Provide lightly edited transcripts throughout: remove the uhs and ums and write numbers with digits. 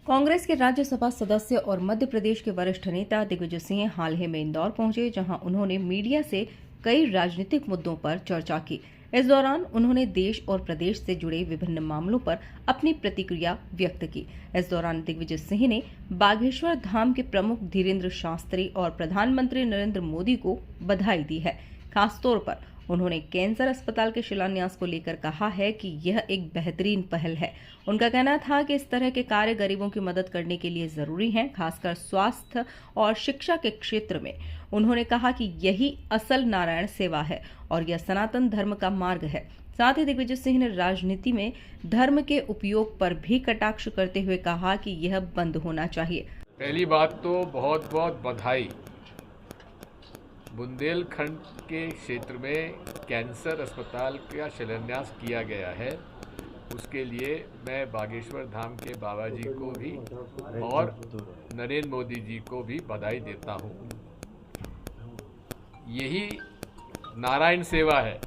कांग्रेस के राज्यसभा सदस्य और मध्य प्रदेश के वरिष्ठ नेता दिग्विजय सिंह हाल ही में इंदौर पहुंचे, जहां उन्होंने मीडिया से कई राजनीतिक मुद्दों पर चर्चा की। इस दौरान उन्होंने देश और प्रदेश से जुड़े विभिन्न मामलों पर अपनी प्रतिक्रिया व्यक्त की। इस दौरान दिग्विजय सिंह ने बागेश्वर धाम के प्रमुख धीरेन्द्र शास्त्री और प्रधानमंत्री नरेंद्र मोदी को बधाई दी है। खासतौर पर उन्होंने कैंसर अस्पताल के शिलान्यास को लेकर कहा है कि यह एक बेहतरीन पहल है। उनका कहना था कि इस तरह के कार्य गरीबों की मदद करने के लिए जरूरी हैं, खासकर स्वास्थ्य और शिक्षा के क्षेत्र में। उन्होंने कहा कि यही असल नारायण सेवा है और यह सनातन धर्म का मार्ग है। साथ ही दिग्विजय सिंह ने राजनीति में धर्म के उपयोग पर भी कटाक्ष करते हुए कहा कि यह बंद होना चाहिए। पहली बात तो बहुत बहुत बधाई। बुंदेलखंड के क्षेत्र में कैंसर अस्पताल का शिलान्यास किया गया है, उसके लिए मैं बागेश्वर धाम के बाबा जी को भी और नरेंद्र मोदी जी को भी बधाई देता हूँ। यही नारायण सेवा है।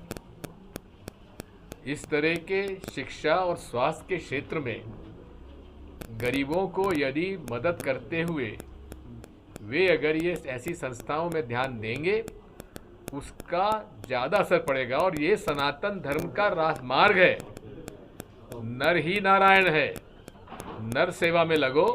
इस तरह के शिक्षा और स्वास्थ्य के क्षेत्र में गरीबों को यदि मदद करते हुए वे अगर ये ऐसी संस्थाओं में ध्यान देंगे, उसका ज़्यादा असर पड़ेगा। और ये सनातन धर्म का राजमार्ग है। नर ही नारायण है। नर सेवा में लगो।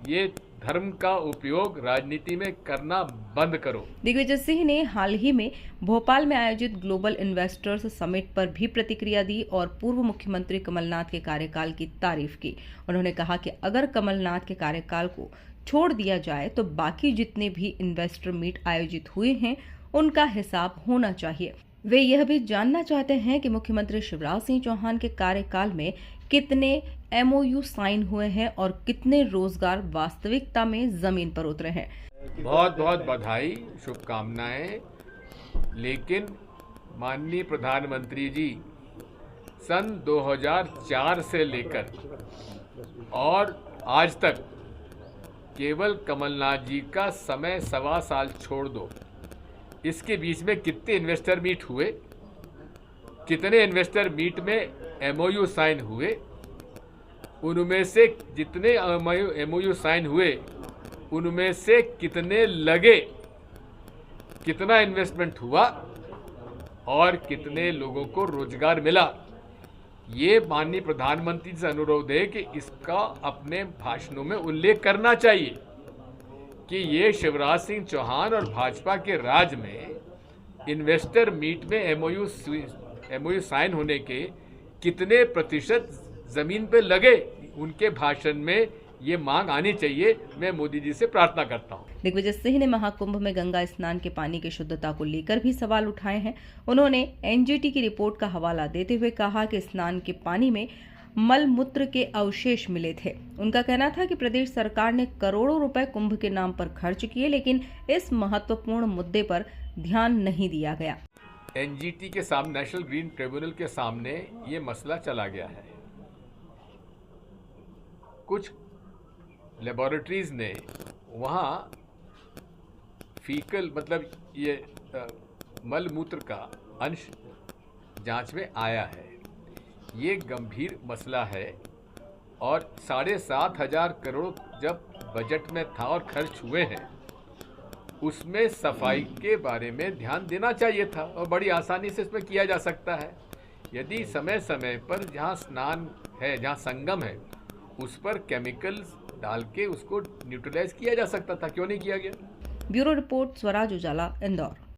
ये धर्म का उपयोग राजनीति में करना बंद करो। दिग्विजय सिंह ने हाल ही में भोपाल में आयोजित ग्लोबल इन्वेस्टर्स समिट पर भी प्रतिक्रिया दी और पूर्व मुख्यमंत्री कमलनाथ के कार्यकाल की तारीफ की। उन्होंने कहा कि अगर कमलनाथ के कार्यकाल को छोड़ दिया जाए तो बाकी जितने भी इन्वेस्टर मीट आयोजित हुए हैं उनका हिसाब होना चाहिए। वे यह भी जानना चाहते हैं कि मुख्यमंत्री शिवराज सिंह चौहान के कार्यकाल में कितने MOU साइन हुए हैं और कितने रोजगार वास्तविकता में जमीन पर उतरे हैं। बहुत बहुत बधाई, शुभकामनाएं। लेकिन माननीय प्रधानमंत्री जी सन 2004 से लेकर और आज तक केवल कमलनाथ जी का समय 1.25 साल छोड़ दो, इसके बीच में कितने इन्वेस्टर मीट हुए, कितने इन्वेस्टर मीट में MOU साइन हुए, उनमें से जितने MOU साइन हुए उनमें से कितने लगे, कितना इन्वेस्टमेंट हुआ और कितने लोगों को रोजगार मिला। ये माननीय प्रधानमंत्री से अनुरोध है कि इसका अपने भाषणों में उल्लेख करना चाहिए कि ये शिवराज सिंह चौहान और भाजपा के राज में इन्वेस्टर मीट में MOU साइन होने के कितने प्रतिशत जमीन पे लगे, उनके भाषण में ये मांग आनी चाहिए। मैं मोदी जी से प्रार्थना करता हूँ। दिग्विजय सिंह ने महाकुंभ में गंगा स्नान के पानी की शुद्धता को लेकर भी सवाल उठाए हैं। उन्होंने NGT की रिपोर्ट का हवाला देते हुए कहा कि स्नान के पानी में मल मूत्र के अवशेष मिले थे। उनका कहना था कि प्रदेश सरकार ने करोड़ों रुपए कुंभ के नाम पर खर्च किए, लेकिन इस महत्वपूर्ण मुद्दे पर ध्यान नहीं दिया गया। NGT के सामने, नेशनल ग्रीन ट्रिब्यूनल के सामने ये मसला चला गया है। कुछ लेबोरेटरीज ने वहाँ फीकल मतलब ये मल मूत्र का अंश जांच में आया है। ये गंभीर मसला है और 7,500 करोड़ जब बजट में था और खर्च हुए हैं, उसमें सफाई के बारे में ध्यान देना चाहिए था और बड़ी आसानी से इसमें किया जा सकता है। यदि समय समय पर जहाँ स्नान है, जहाँ संगम है, उस पर केमिकल्स डाल के उसको न्यूट्रलाइज किया जा सकता था। क्यों नहीं किया गया? ब्यूरो रिपोर्ट, स्वराज उजाला, इंदौर।